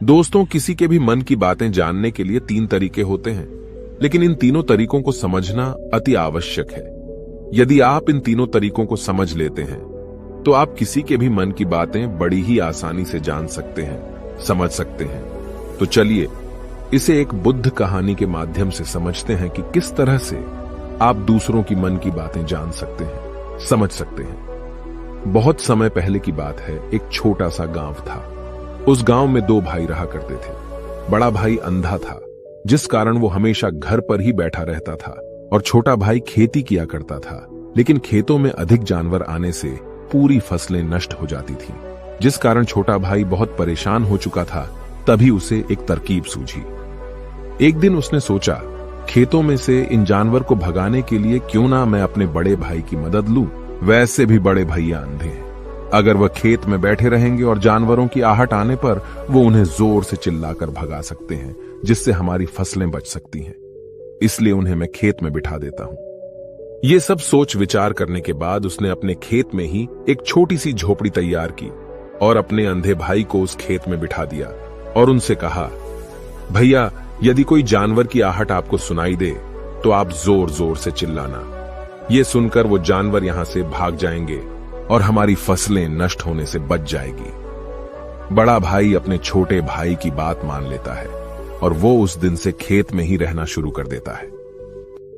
दोस्तों, किसी के भी मन की बातें जानने के लिए 3 तरीके होते हैं, लेकिन इन तीनों तरीकों को समझना अति आवश्यक है। यदि आप इन तीनों तरीकों को समझ लेते हैं, तो आप किसी के भी मन की बातें बड़ी ही आसानी से जान सकते हैं, समझ सकते हैं। तो चलिए इसे एक बुद्ध कहानी के माध्यम से समझते हैं कि किस तरह से आप दूसरों की मन की बातें जान सकते हैं, समझ सकते हैं। बहुत समय पहले की बात है। एक छोटा सा गांव था। उस गांव में 2 भाई रहा करते थे। बड़ा भाई अंधा था, जिस कारण वो हमेशा घर पर ही बैठा रहता था, और छोटा भाई खेती किया करता था। लेकिन खेतों में अधिक जानवर आने से पूरी फसलें नष्ट हो जाती थीं, जिस कारण छोटा भाई बहुत परेशान हो चुका था। तभी उसे एक तरकीब सूझी। एक दिन उसने सोचा, खेतों में से इन जानवर को भगाने के लिए क्यों ना मैं अपने बड़े भाई की मदद लूं। वैसे भी बड़े भैया अंधे हैं। अगर वह खेत में बैठे रहेंगे और जानवरों की आहट आने पर वो उन्हें जोर से चिल्लाकर भगा सकते हैं, जिससे हमारी फसलें बच सकती हैं। इसलिए उन्हें मैं खेत में बिठा देता हूं। ये सब सोच विचार करने के बाद उसने अपने खेत में ही एक छोटी सी झोपड़ी तैयार की और अपने अंधे भाई को उस खेत में बिठा दिया और उनसे कहा, भैया, यदि कोई जानवर की आहट आपको सुनाई दे तो आप जोर जोर से चिल्लाना। ये सुनकर वो जानवर यहां से भाग जाएंगे और हमारी फसलें नष्ट होने से बच जाएगी। बड़ा भाई अपने छोटे भाई की बात मान लेता है और वो उस दिन से खेत में ही रहना शुरू कर देता है।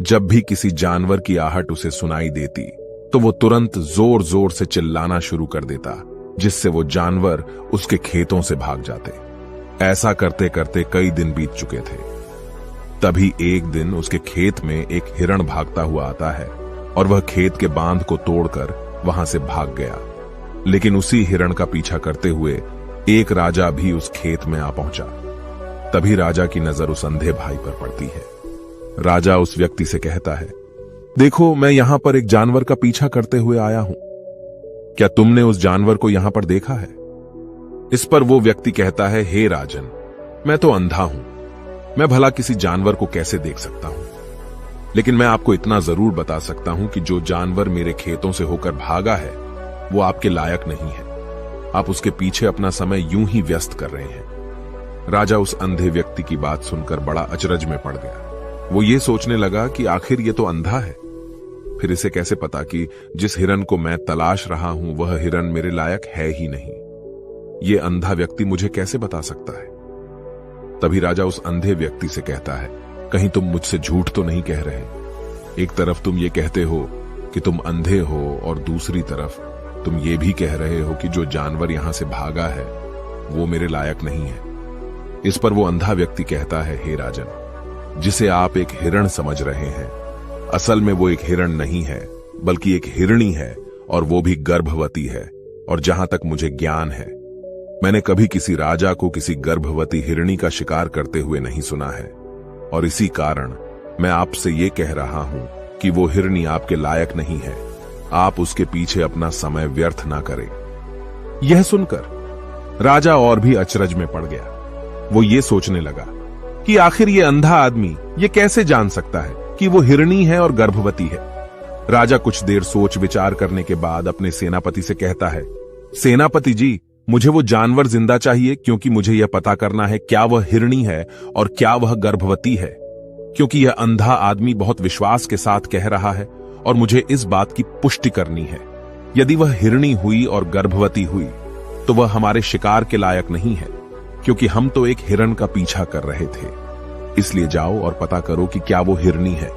जब भी किसी जानवर की आहट उसे सुनाई देती तो वो तुरंत जोर जोर से चिल्लाना शुरू कर देता, जिससे वो जानवर उसके खेतों से भाग जाते। ऐसा करते करते कई दिन बीत चुके थे। तभी एक दिन उसके खेत में एक हिरण भागता हुआ आता है और वह खेत के बांध को तोड़कर वहां से भाग गया। लेकिन उसी हिरण का पीछा करते हुए एक राजा भी उस खेत में आ पहुंचा। तभी राजा की नजर उस अंधे भाई पर पड़ती है। राजा उस व्यक्ति से कहता है, देखो, मैं यहां पर एक जानवर का पीछा करते हुए आया हूं। क्या तुमने उस जानवर को यहां पर देखा है? इस पर वो व्यक्ति कहता है, हे राजन, मैं तो अंधा हूं, मैं भला किसी जानवर को कैसे देख सकता हूं। लेकिन मैं आपको इतना जरूर बता सकता हूं कि जो जानवर मेरे खेतों से होकर भागा है वो आपके लायक नहीं है। आप उसके पीछे अपना समय यूं ही व्यस्त कर रहे हैं। राजा उस अंधे व्यक्ति की बात सुनकर बड़ा अचरज में पड़ गया। वो ये सोचने लगा कि आखिर ये तो अंधा है, फिर इसे कैसे पता कि जिस हिरन को मैं तलाश रहा हूं वह हिरन मेरे लायक है ही नहीं। ये अंधा व्यक्ति मुझे कैसे बता सकता है? तभी राजा उस अंधे व्यक्ति से कहता है, कहीं तुम मुझसे झूठ तो नहीं कह रहे? एक तरफ तुम ये कहते हो कि तुम अंधे हो और दूसरी तरफ तुम ये भी कह रहे हो कि जो जानवर यहां से भागा है वो मेरे लायक नहीं है। इस पर वो अंधा व्यक्ति कहता है, हे राजन, जिसे आप एक हिरण समझ रहे हैं, असल में वो एक हिरण नहीं है, बल्कि एक हिरणी है, और वो भी गर्भवती है। और जहां तक मुझे ज्ञान है, मैंने कभी किसी राजा को किसी गर्भवती हिरणी का शिकार करते हुए नहीं सुना है। और इसी कारण मैं आपसे ये कह रहा हूं कि वो हिरणी आपके लायक नहीं है। आप उसके पीछे अपना समय व्यर्थ ना करें। यह सुनकर राजा और भी अचरज में पड़ गया। वो ये सोचने लगा कि आखिर ये अंधा आदमी ये कैसे जान सकता है कि वो हिरणी है और गर्भवती है। राजा कुछ देर सोच विचार करने के बाद अपने सेनापति से कहता है, सेनापति जी, मुझे वो जानवर जिंदा चाहिए, क्योंकि मुझे यह पता करना है क्या वह हिरणी है और क्या वह गर्भवती है। क्योंकि यह अंधा आदमी बहुत विश्वास के साथ कह रहा है और मुझे इस बात की पुष्टि करनी है। यदि वह हिरणी हुई और गर्भवती हुई तो वह हमारे शिकार के लायक नहीं है, क्योंकि हम तो एक हिरण का पीछा कर रहे थे। इसलिए जाओ और पता करो कि क्या वो हिरणी है।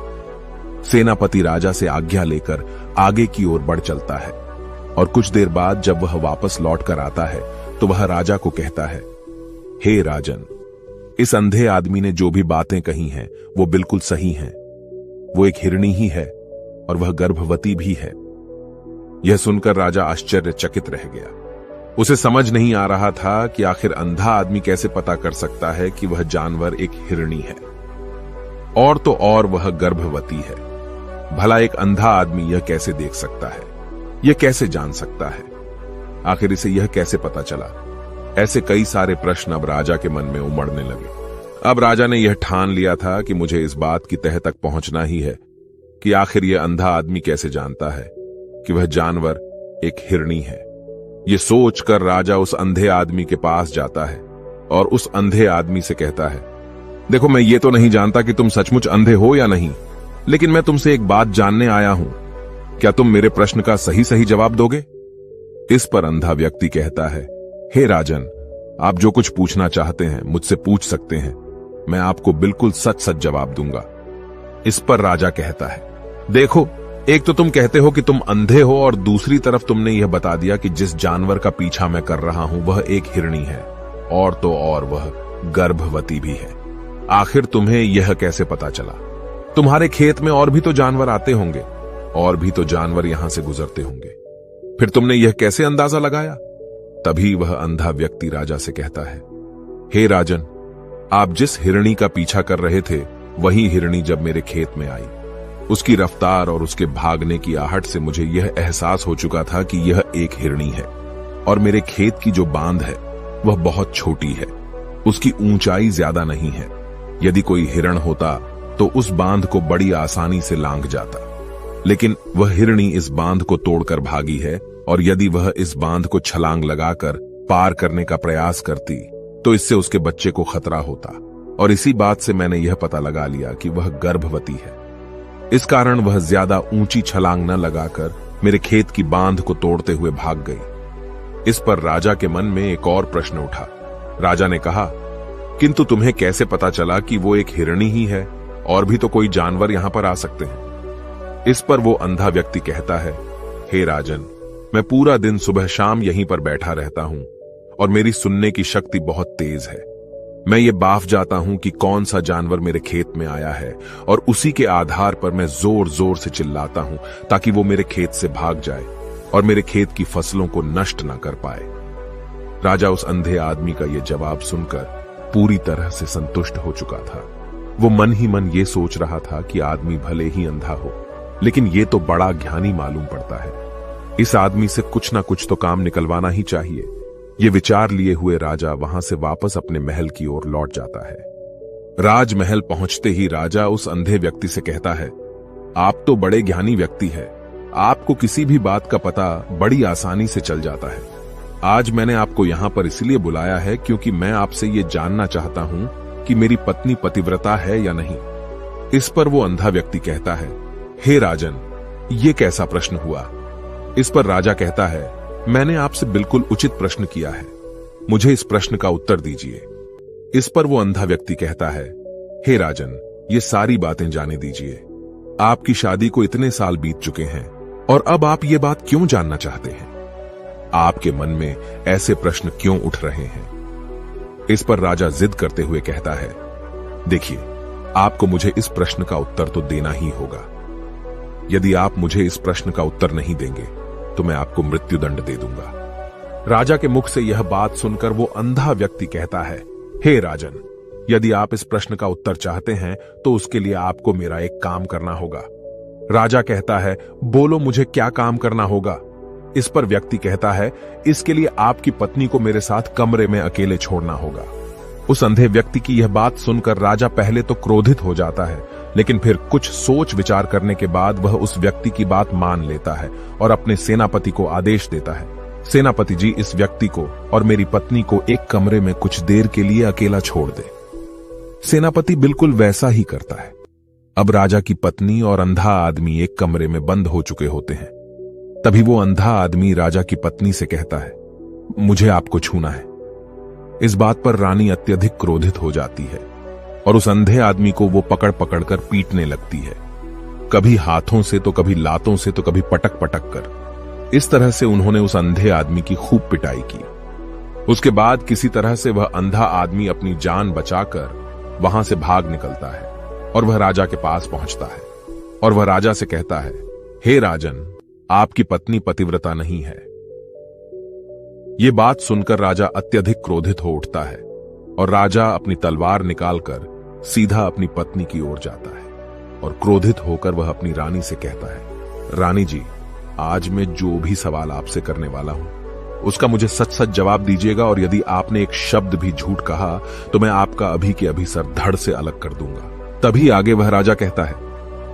सेनापति राजा से आज्ञा लेकर आगे की ओर बढ़ चलता है और कुछ देर बाद जब वह वापस लौट कर आता है तो वह राजा को कहता है, हे राजन, इस अंधे आदमी ने जो भी बातें कही हैं वो बिल्कुल सही हैं। वो एक हिरणी ही है और वह गर्भवती भी है। यह सुनकर राजा आश्चर्यचकित रह गया। उसे समझ नहीं आ रहा था कि आखिर अंधा आदमी कैसे पता कर सकता है कि वह जानवर एक हिरणी है, और तो और वह गर्भवती है। भला एक अंधा आदमी यह कैसे देख सकता है, यह कैसे जान सकता है? आखिर इसे यह कैसे पता चला? ऐसे कई सारे प्रश्न अब राजा के मन में उमड़ने लगे। अब राजा ने यह ठान लिया था कि मुझे इस बात की तह तक पहुंचना ही है कि आखिर यह अंधा आदमी कैसे जानता है कि वह जानवर एक हिरणी है। ये सोचकर राजा उस अंधे आदमी के पास जाता है और उस अंधे आदमी से कहता है, देखो मैं ये तो नहीं जानता कि तुम सचमुच अंधे हो या नहीं, लेकिन मैं तुमसे एक बात जानने आया हूं। क्या तुम मेरे प्रश्न का सही सही जवाब दोगे? इस पर अंधा व्यक्ति कहता है, हे राजन, आप जो कुछ पूछना चाहते हैं मुझसे पूछ सकते हैं, मैं आपको बिल्कुल सच सच जवाब दूंगा। इस पर राजा कहता है, देखो, एक तो तुम कहते हो कि तुम अंधे हो और दूसरी तरफ तुमने यह बता दिया कि जिस जानवर का पीछा मैं कर रहा हूं वह एक हिरणी है, और तो और वह गर्भवती भी है। आखिर तुम्हें यह कैसे पता चला? तुम्हारे खेत में और भी तो जानवर आते होंगे, और भी तो जानवर यहां से गुजरते होंगे, फिर तुमने यह कैसे अंदाजा लगाया? तभी वह अंधा व्यक्ति राजा से कहता है, हे राजन, आप जिस हिरणी का पीछा कर रहे थे वही हिरणी जब मेरे खेत में आई, उसकी रफ्तार और उसके भागने की आहट से मुझे यह एहसास हो चुका था कि यह एक हिरणी है, और मेरे खेत की जो बांध है वह बहुत छोटी है, उसकी ऊंचाई ज्यादा नहीं है। यदि कोई हिरण होता तो उस बांध को बड़ी आसानी से लांघ जाता, लेकिन वह हिरणी इस बांध को तोड़कर भागी है, और यदि वह इस बांध को छलांग लगाकर पार करने का प्रयास करती तो इससे उसके बच्चे को खतरा होता, और इसी बात से मैंने यह पता लगा लिया कि वह गर्भवती है। इस कारण वह ज्यादा ऊंची छलांग न लगाकर मेरे खेत की बांध को तोड़ते हुए भाग गई। इस पर राजा के मन में एक और प्रश्न उठा। राजा ने कहा, किंतु तुम्हें कैसे पता चला कि वो एक हिरणी ही है, और भी तो कोई जानवर यहां पर आ सकते हैं? इस पर वो अंधा व्यक्ति कहता है, हे राजन, मैं पूरा दिन सुबह शाम यहीं पर बैठा रहता हूं, और मेरी सुनने की शक्ति बहुत तेज है। मैं ये बाफ जाता हूं कि कौन सा जानवर मेरे खेत में आया है, और उसी के आधार पर मैं जोर जोर से चिल्लाता हूं ताकि वो मेरे खेत से भाग जाए और मेरे खेत की फसलों को नष्ट ना कर पाए। राजा उस अंधे आदमी का यह जवाब सुनकर पूरी तरह से संतुष्ट हो चुका था। वो मन ही मन ये सोच रहा था कि आदमी भले ही अंधा हो, लेकिन ये तो बड़ा ज्ञानी मालूम पड़ता है। इस आदमी से कुछ ना कुछ तो काम निकलवाना ही चाहिए। ये विचार लिए हुए राजा वहां से वापस अपने महल की ओर लौट जाता है। राजमहल पहुंचते ही राजा उस अंधे व्यक्ति से कहता है, आप तो बड़े ज्ञानी व्यक्ति हैं, आपको किसी भी बात का पता बड़ी आसानी से चल जाता है। आज मैंने आपको यहां पर इसलिए बुलाया है क्योंकि मैं आपसे ये जानना चाहता हूं कि मेरी पत्नी पतिव्रता है या नहीं। इस पर वो अंधा व्यक्ति कहता है, हे राजन, ये कैसा प्रश्न हुआ? इस पर राजा कहता है, मैंने आपसे बिल्कुल उचित प्रश्न किया है, मुझे इस प्रश्न का उत्तर दीजिए। इस पर वो अंधा व्यक्ति कहता है, हे राजन, ये सारी बातें जाने दीजिए। आपकी शादी को इतने साल बीत चुके हैं, और अब आप ये बात क्यों जानना चाहते हैं? आपके मन में ऐसे प्रश्न क्यों उठ रहे हैं? इस पर राजा जिद करते हुए कहता है, देखिए, आपको मुझे इस प्रश्न का उत्तर तो देना ही होगा। यदि आप मुझे इस प्रश्न का उत्तर नहीं देंगे तो मैं आपको मृत्युदंड दे दूंगा। राजा के मुख से यह बात सुनकर वो अंधा व्यक्ति कहता है, हे राजन, यदि आप इस प्रश्न का उत्तर चाहते हैं तो उसके लिए आपको मेरा एक काम करना होगा। राजा कहता है, बोलो मुझे क्या काम करना होगा? इस पर व्यक्ति कहता है, इसके लिए आपकी पत्नी को मेरे साथ कमरे में अकेले छोड़ना होगा। उस अंधे व्यक्ति की यह बात सुनकर राजा पहले तो क्रोधित हो जाता है, लेकिन फिर कुछ सोच विचार करने के बाद वह उस व्यक्ति की बात मान लेता है और अपने सेनापति को आदेश देता है, सेनापति जी, इस व्यक्ति को और मेरी पत्नी को एक कमरे में कुछ देर के लिए अकेला छोड़ दे। सेनापति बिल्कुल वैसा ही करता है। अब राजा की पत्नी और अंधा आदमी एक कमरे में बंद हो चुके होते हैं। तभी वो अंधा आदमी राजा की पत्नी से कहता है, मुझे आपको छूना है। इस बात पर रानी अत्यधिक क्रोधित हो जाती है और उस अंधे आदमी को वो पकड़ पकड़ कर पीटने लगती है, कभी हाथों से तो कभी लातों से तो कभी पटक पटक कर। इस तरह से उन्होंने उस अंधे आदमी की खूब पिटाई की। उसके बाद किसी तरह से वह अंधा आदमी अपनी जान बचाकर वहां से भाग निकलता है और वह राजा के पास पहुंचता है और वह राजा से कहता है, हे राजन, आपकी पत्नी पतिव्रता नहीं है। ये बात सुनकर राजा अत्यधिक क्रोधित हो उठता है और राजा अपनी तलवार निकालकर सीधा अपनी पत्नी की ओर जाता है और क्रोधित होकर वह अपनी रानी से कहता है, रानी जी, आज मैं जो भी सवाल आपसे करने वाला हूं उसका मुझे सच सच जवाब दीजिएगा, और यदि आपने एक शब्द भी झूठ कहा तो मैं आपका अभी के अभी सर धड़ से अलग कर दूंगा। तभी आगे वह राजा कहता है,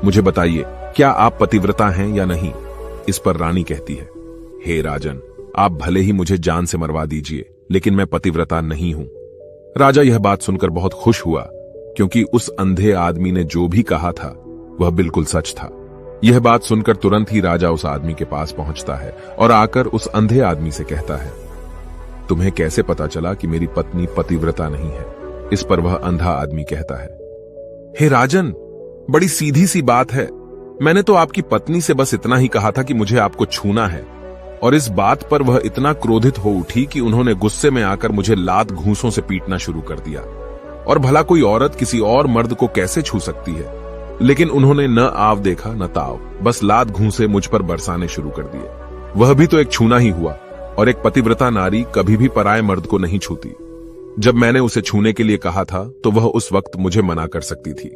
मुझे बताइए, क्या आप पतिव्रता हैं या नहीं? इस पर रानी कहती है, हे राजन, आप भले ही मुझे जान से मरवा दीजिए, लेकिन मैं पतिव्रता नहीं हूं। राजा यह बात सुनकर बहुत खुश हुआ, क्योंकि उस अंधे आदमी ने जो भी कहा था वह बिल्कुल सच था। यह बात सुनकर तुरंत ही राजा उस आदमी के पास पहुंचता है और आकर उस अंधे आदमी से कहता है, तुम्हें कैसे पता चला कि मेरी पत्नी पतिव्रता नहीं है? इस पर वह अंधा आदमी कहता है, हे राजन, बड़ी सीधी सी बात है। मैंने तो आपकी पत्नी से बस इतना ही कहा था कि मुझे आपको छूना है, और इस बात पर वह इतना क्रोधित हो उठी कि उन्होंने गुस्से में आकर मुझे लात घूंसों से पीटना शुरू कर दिया। और भला कोई औरत किसी और मर्द को कैसे छू सकती है? लेकिन उन्होंने न आव देखा न ताव, बस लात घूंसे मुझ पर बरसाने शुरू कर दिए। वह भी तो एक छूना ही हुआ, और एक पतिव्रता नारी कभी भी पराये मर्द को नहीं छूती। जब मैंने उसे छूने के लिए कहा था तो वह उस वक्त मुझे मना कर सकती थी,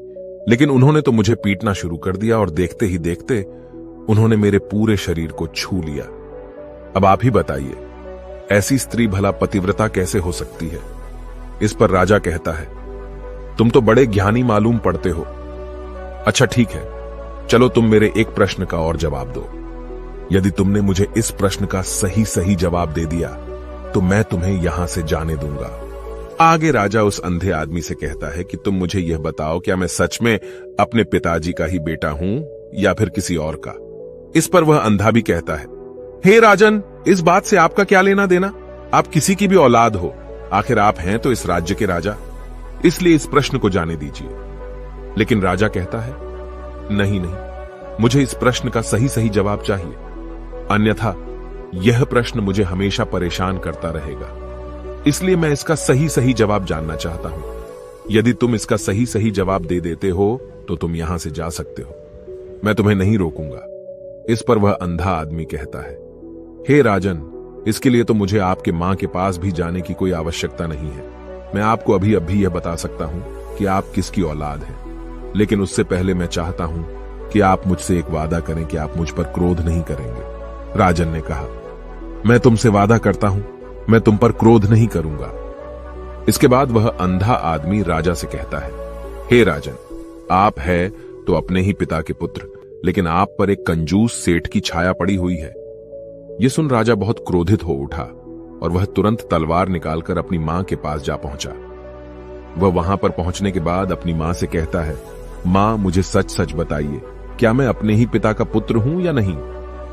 लेकिन उन्होंने तो मुझे पीटना शुरू कर दिया, और देखते ही देखते उन्होंने मेरे पूरे शरीर को छू लिया। अब आप ही बताइए, ऐसी स्त्री भला पतिव्रता कैसे हो सकती है? इस पर राजा कहता है, तुम तो बड़े ज्ञानी मालूम पड़ते हो। अच्छा ठीक है, चलो तुम मेरे एक प्रश्न का और जवाब दो। यदि तुमने मुझे इस प्रश्न का सही सही जवाब दे दिया तो मैं तुम्हें यहां से जाने दूंगा। आगे राजा उस अंधे आदमी से कहता है कि तुम मुझे यह बताओ, क्या मैं सच में अपने पिताजी का ही बेटा हूं या फिर किसी और का? इस पर वह अंधा भी कहता है, हे राजन, इस बात से आपका क्या लेना देना? आप किसी की भी औलाद हो, आखिर आप हैं तो इस राज्य के राजा, इसलिए इस प्रश्न को जाने दीजिए। लेकिन राजा कहता है, नहीं नहीं, मुझे इस प्रश्न का सही सही जवाब चाहिए, अन्यथा यह प्रश्न मुझे हमेशा परेशान करता रहेगा। इसलिए मैं इसका सही सही जवाब जानना चाहता हूं। यदि तुम इसका सही सही जवाब दे देते हो तो तुम यहां से जा सकते हो, मैं तुम्हें नहीं रोकूंगा। इस पर वह अंधा आदमी कहता है, हे राजन, इसके लिए तो मुझे आपके मां के पास भी जाने की कोई आवश्यकता नहीं है। मैं आपको अभी अभी यह बता सकता हूं कि आप किसकी औलाद हैं, लेकिन उससे पहले मैं चाहता हूं कि आप मुझसे एक वादा करें कि आप मुझ पर क्रोध नहीं करेंगे। राजन ने कहा, मैं तुमसे वादा करता हूं, मैं तुम पर क्रोध नहीं करूंगा। इसके बाद वह अंधा आदमी राजा से कहता है, हे राजन, आप है तो अपने ही पिता के पुत्र, लेकिन आप पर एक कंजूस सेठ की छाया पड़ी हुई है। यह सुन राजा बहुत क्रोधित हो उठा और वह तुरंत तलवार निकालकर अपनी मां के पास जा पहुंचा। वह वहां पर पहुंचने के बाद अपनी मां से कहता है, मां, मुझे सच सच बताइए, क्या मैं अपने ही पिता का पुत्र हूं या नहीं?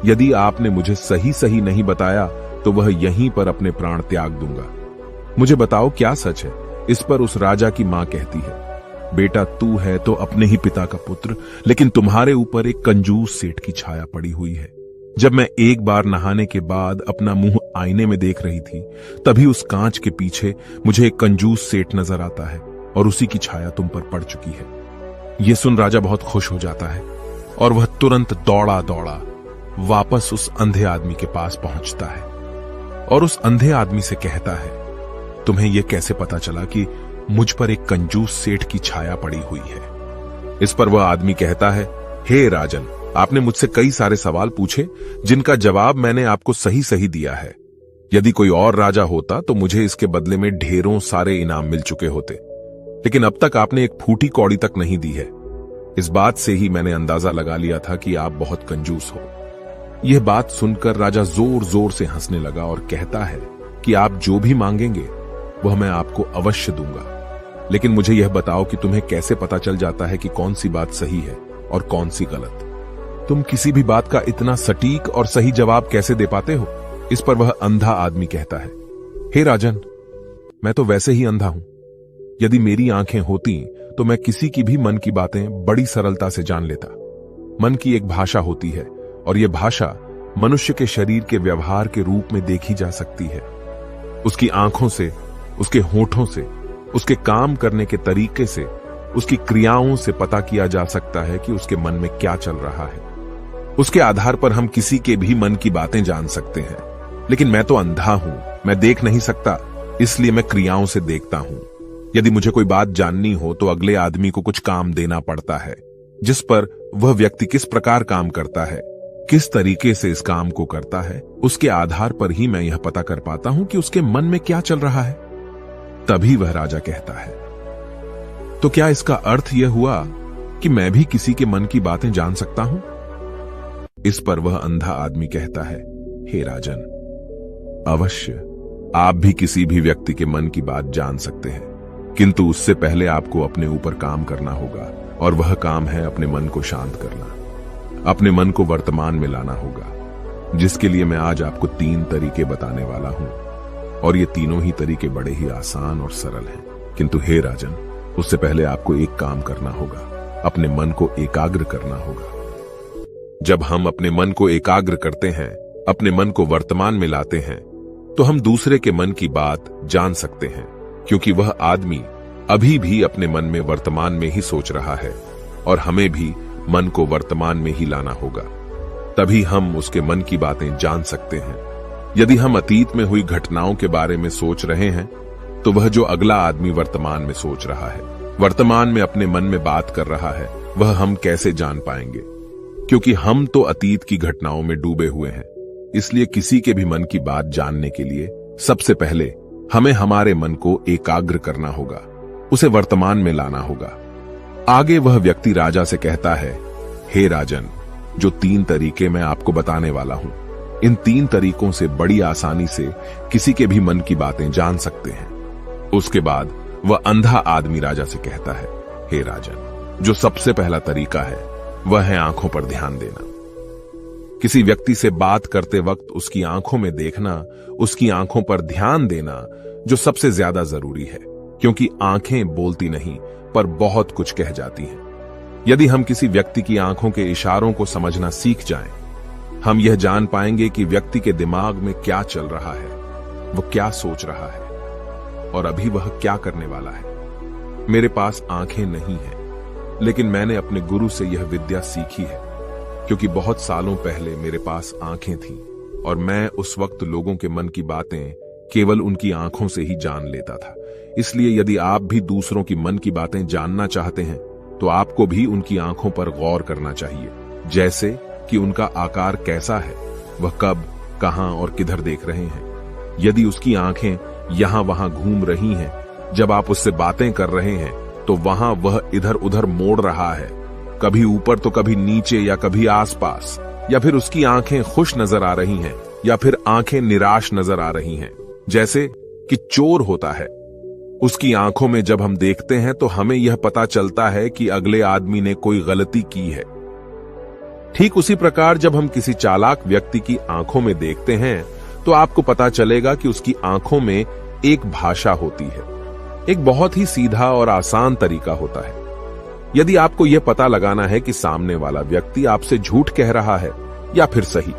यदि आपने मुझे सही सही नहीं बताया तो वह यहीं पर अपने प्राण त्याग दूंगा। मुझे बताओ क्या सच है? इस पर उस राजा की मां कहती है, बेटा, तू है तो अपने ही पिता का पुत्र, लेकिन तुम्हारे ऊपर एक कंजूस सेठ की छाया पड़ी हुई है। जब मैं एक बार नहाने के बाद अपना मुंह आईने में देख रही थी, तभी उस कांच के पीछे मुझे एक कंजूस सेठ नजर आता है और उसी की छाया तुम पर पड़ चुकी है। यह सुन राजा बहुत खुश हो जाता है और वह तुरंत दौड़ा दौड़ा वापस उस अंधे आदमी के पास पहुंचता है और उस अंधे आदमी से कहता है, तुम्हें यह कैसे पता चला कि मुझ पर एक कंजूस सेठ की छाया पड़ी हुई है? इस पर वह आदमी कहता है, हे राजन, आपने मुझसे कई सारे सवाल पूछे जिनका जवाब मैंने आपको सही सही दिया है। यदि कोई और राजा होता तो मुझे इसके बदले में ढेरों सारे इनाम मिल चुके होते, लेकिन अब तक आपने एक फूटी कौड़ी तक नहीं दी है। इस बात से ही मैंने अंदाजा लगा लिया था कि आप बहुत कंजूस हो। यह बात सुनकर राजा जोर जोर से हंसने लगा और कहता है कि आप जो भी मांगेंगे वह मैं आपको अवश्य दूंगा, लेकिन मुझे यह बताओ कि तुम्हें कैसे पता चल जाता है कि कौन सी बात सही है और कौन सी गलत? तुम किसी भी बात का इतना सटीक और सही जवाब कैसे दे पाते हो? इस पर वह अंधा आदमी कहता है, हे राजन, मैं तो वैसे ही अंधा हूं। यदि मेरी आंखें होती तो मैं किसी की भी मन की बातें बड़ी सरलता से जान लेता। मन की एक भाषा होती है और यह भाषा मनुष्य के शरीर के व्यवहार के रूप में देखी जा सकती है। उसकी आंखों से, उसके होठों से, उसके काम करने के तरीके से, उसकी क्रियाओं से पता किया जा सकता है कि उसके मन में क्या चल रहा है। उसके आधार पर हम किसी के भी मन की बातें जान सकते हैं। लेकिन मैं तो अंधा हूं, मैं देख नहीं सकता, इसलिए मैं क्रियाओं से देखता हूं। यदि मुझे कोई बात जाननी हो तो अगले आदमी को कुछ काम देना पड़ता है, जिस पर वह व्यक्ति किस प्रकार काम करता है, किस तरीके से इस काम को करता है, उसके आधार पर ही मैं यह पता कर पाता हूं कि उसके मन में क्या चल रहा है। तभी वह राजा कहता है, तो क्या इसका अर्थ यह हुआ कि मैं भी किसी के मन की बातें जान सकता हूं? इस पर वह अंधा आदमी कहता है, हे राजन, अवश्य आप भी किसी भी व्यक्ति के मन की बात जान सकते हैं। किंतु उससे पहले आपको अपने ऊपर काम करना होगा, और वह काम है अपने मन को शांत करना, अपने मन को वर्तमान में लाना होगा, जिसके लिए मैं आज आपको 3 तरीके बताने वाला हूं। और ये तीनों ही तरीके बड़े ही आसान और सरल हैं। किंतु हे राजन, उससे पहले आपको एक काम करना होगा, अपने मन को एकाग्र करना होगा। जब हम अपने मन को एकाग्र करते हैं, अपने मन को वर्तमान में लाते हैं, तो हम दूसरे के मन की बात जान सकते हैं, क्योंकि वह आदमी अभी भी अपने मन में वर्तमान में ही सोच रहा है, और हमें भी मन को वर्तमान में ही लाना होगा। तभी हम उसके मन की बातें जान सकते हैं। यदि हम अतीत में हुई घटनाओं के बारे में सोच रहे हैं, तो वह जो अगला आदमी वर्तमान में सोच रहा है, वर्तमान में अपने मन में बात कर रहा है, वह हम कैसे जान पाएंगे? क्योंकि हम तो अतीत की घटनाओं में डूबे हुए हैं। इसलिए किसी के भी मन की बात जानने के लिए सबसे पहले हमें हमारे मन को एकाग्र करना होगा, उसे वर्तमान में लाना होगा। आगे वह व्यक्ति राजा से कहता है, हे राजन, जो 3 तरीके मैं आपको बताने वाला हूं, इन 3 तरीकों से बड़ी आसानी से किसी के भी मन की बातें जान सकते हैं। उसके बाद वह अंधा आदमी राजा से कहता है, हे राजन, जो सबसे पहला तरीका है वह है आंखों पर ध्यान देना। किसी व्यक्ति से बात करते वक्त उसकी आंखों में देखना, उसकी आंखों पर ध्यान देना जो सबसे ज्यादा जरूरी है, क्योंकि आंखें बोलती नहीं पर बहुत कुछ कह जाती हैं। यदि हम किसी व्यक्ति की आंखों के इशारों को समझना सीख जाएं, हम यह जान पाएंगे कि व्यक्ति के दिमाग में क्या चल रहा है, वह क्या सोच रहा है और अभी वह क्या करने वाला है। मेरे पास आंखें नहीं हैं, लेकिन मैंने अपने गुरु से यह विद्या सीखी है, क्योंकि बहुत सालों पहले मेरे पास आंखें थीं और मैं उस वक्त लोगों के मन की बातें केवल उनकी आंखों से ही जान लेता था। इसलिए यदि आप भी दूसरों की मन की बातें जानना चाहते हैं, तो आपको भी उनकी आंखों पर गौर करना चाहिए, जैसे कि उनका आकार कैसा है, वह कब, कहां और किधर देख रहे हैं। यदि उसकी आंखें यहां वहां घूम रही हैं, जब आप उससे बातें कर रहे हैं, तो वहां वह इधर उधर मोड़ रहा है, कभी ऊपर तो कभी नीचे या कभी आसपास, या फिर उसकी आंखें खुश नजर आ रही हैं या फिर आंखें निराश नजर आ रही हैं, जैसे कि चोर होता है। उसकी आंखों में जब हम देखते हैं तो हमें यह पता चलता है कि अगले आदमी ने कोई गलती की है। ठीक उसी प्रकार जब हम किसी चालाक व्यक्ति की आंखों में देखते हैं, तो आपको पता चलेगा कि उसकी आंखों में एक भाषा होती है। एक बहुत ही सीधा और आसान तरीका होता है। यदि आपको यह पता लगाना है कि सामने वाला व्यक्ति आपसे झूठ कह रहा है या फिर सही,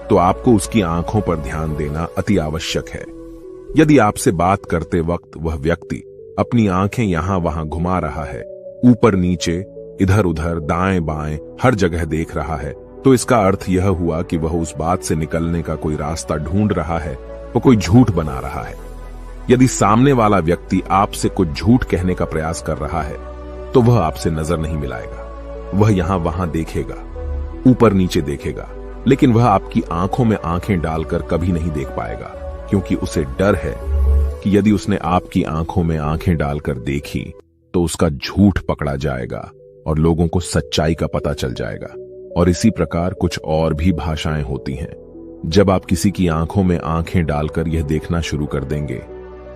तो आपको उसकी आंखों पर ध्यान देना अति आवश्यक है। यदि आपसे बात करते वक्त वह व्यक्ति अपनी आंखें यहां वहां घुमा रहा है, ऊपर नीचे, इधर उधर, दाएं बाएं, हर जगह देख रहा है, तो इसका अर्थ यह हुआ कि वह उस बात से निकलने का कोई रास्ता ढूंढ रहा है, वो कोई झूठ बना रहा है। यदि सामने वाला व्यक्ति आपसे कुछ झूठ कहने का प्रयास कर रहा है, तो वह आपसे नजर नहीं मिलाएगा। वह यहां वहां देखेगा, ऊपर नीचे देखेगा, लेकिन वह आपकी आंखों में आंखें डालकर कभी नहीं देख पाएगा, क्योंकि उसे डर है कि यदि उसने आपकी आंखों में आंखें डालकर देखी तो उसका झूठ पकड़ा जाएगा और लोगों को सच्चाई का पता चल जाएगा। और इसी प्रकार कुछ और भी भाषाएं होती हैं। जब आप किसी की आंखों में आंखें डालकर यह देखना शुरू कर देंगे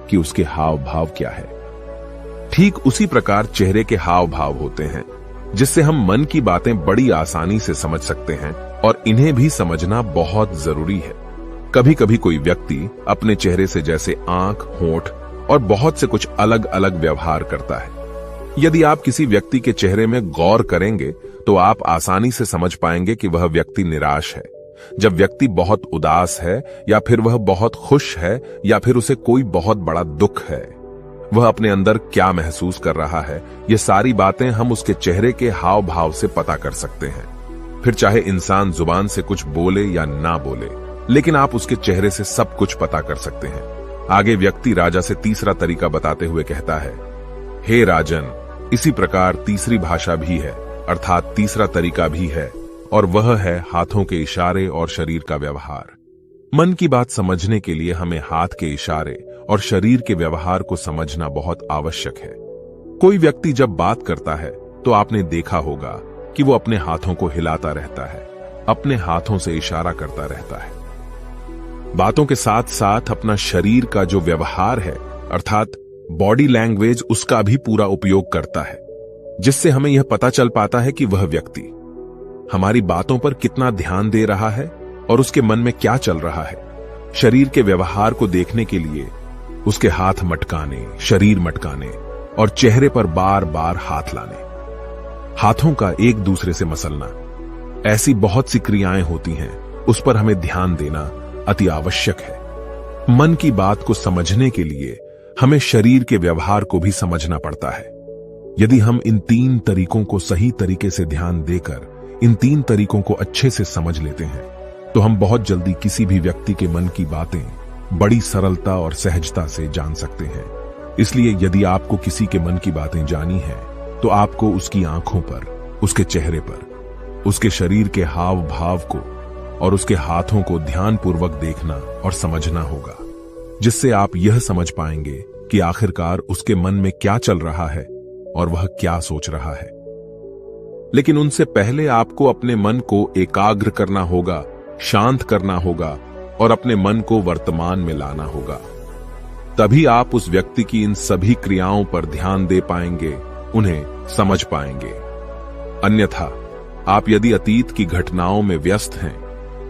कि उसके हाव भाव क्या है, ठीक उसी प्रकार चेहरे के हाव भाव होते हैं, जिससे हम मन की बातें बड़ी आसानी से समझ सकते हैं, और इन्हें भी समझना बहुत जरूरी है। कभी कभी कोई व्यक्ति अपने चेहरे से जैसे आंख, होंठ और बहुत से कुछ अलग अलग व्यवहार करता है। यदि आप किसी व्यक्ति के चेहरे में गौर करेंगे, तो आप आसानी से समझ पाएंगे कि वह व्यक्ति निराश है, जब व्यक्ति बहुत उदास है, या फिर वह बहुत खुश है, या फिर उसे कोई बहुत बड़ा दुख है। वह अपने अंदर क्या महसूस कर रहा है, ये सारी बातें हम उसके चेहरे के हाव भाव से पता कर सकते हैं। फिर चाहे इंसान जुबान से कुछ बोले या ना बोले, लेकिन आप उसके चेहरे से सब कुछ पता कर सकते हैं। आगे व्यक्ति राजा से तीसरा तरीका बताते हुए कहता है, हे राजन, इसी प्रकार तीसरी भाषा भी है, अर्थात तीसरा तरीका भी है, और वह है हाथों के इशारे और शरीर का व्यवहार। मन की बात समझने के लिए हमें हाथ के इशारे और शरीर के व्यवहार को समझना बहुत आवश्यक है। कोई व्यक्ति जब बात करता है, तो आपने देखा होगा कि वो अपने हाथों को हिलाता रहता है, अपने हाथों से इशारा करता रहता है। बातों के साथ साथ अपना शरीर का जो व्यवहार है, अर्थात बॉडी लैंग्वेज उसका भी पूरा उपयोग करता है, जिससे हमें यह पता चल पाता है कि वह व्यक्ति हमारी बातों पर कितना ध्यान दे रहा है और उसके मन में क्या चल रहा है। शरीर के व्यवहार को देखने के लिए उसके हाथ मटकाने, शरीर मटकाने और चेहरे पर बार बार हाथ लाने, हाथों का एक दूसरे से मसलना, ऐसी बहुत सी क्रियाएं होती हैं, उस पर हमें ध्यान देना अति आवश्यक है। मन की बात को समझने के लिए हमें शरीर के व्यवहार को भी समझना पड़ता है। यदि हम इन 3 तरीकों को सही तरीके से ध्यान देकर इन 3 तरीकों को अच्छे से समझ लेते हैं, तो हम बहुत जल्दी किसी भी व्यक्ति के मन की बातें बड़ी सरलता और सहजता से जान सकते हैं। इसलिए यदि आपको किसी के मन की बातें जानी है, तो आपको उसकी आंखों पर, उसके चेहरे पर, उसके शरीर के हाव भाव को और उसके हाथों को ध्यानपूर्वक देखना और समझना होगा, जिससे आप यह समझ पाएंगे कि आखिरकार उसके मन में क्या चल रहा है और वह क्या सोच रहा है। लेकिन उनसे पहले आपको अपने मन को एकाग्र करना होगा, शांत करना होगा और अपने मन को वर्तमान में लाना होगा। तभी आप उस व्यक्ति की इन सभी क्रियाओं पर ध्यान दे पाएंगे, उन्हें समझ पाएंगे। अन्यथा आप यदि अतीत की घटनाओं में व्यस्त हैं,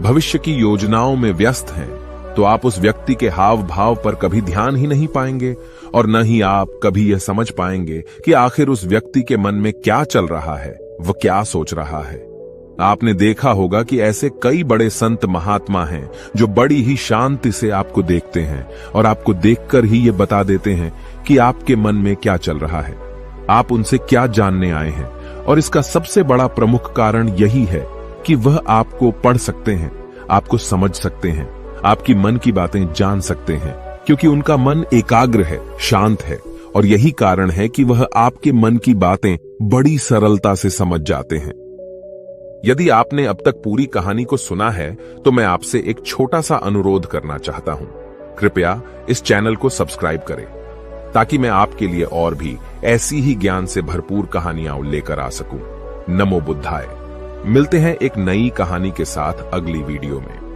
भविष्य की योजनाओं में व्यस्त हैं, तो आप उस व्यक्ति के हाव भाव पर कभी ध्यान ही नहीं पाएंगे और न ही आप कभी यह समझ पाएंगे कि आखिर उस व्यक्ति के मन में क्या चल रहा है, वह क्या सोच रहा है। आपने देखा होगा कि ऐसे कई बड़े संत महात्मा हैं जो बड़ी ही शांति से आपको देखते हैं और आपको देखकर ही ये बता देते हैं कि आपके मन में क्या चल रहा है, आप उनसे क्या जानने आए हैं। और इसका सबसे बड़ा प्रमुख कारण यही है कि वह आपको पढ़ सकते हैं, आपको समझ सकते हैं, आपकी मन की बातें जान सकते हैं, क्योंकि उनका मन एकाग्र है, शांत है। और यही कारण है कि वह आपके मन की बातें बड़ी सरलता से समझ जाते हैं। यदि आपने अब तक पूरी कहानी को सुना है, तो मैं आपसे एक छोटा सा अनुरोध करना चाहता हूं। कृपया इस चैनल को सब्सक्राइब करें, ताकि मैं आपके लिए और भी ऐसी ही ज्ञान से भरपूर कहानियां लेकर आ सकूं। नमो बुद्धाय। मिलते हैं एक नई कहानी के साथ अगली वीडियो में।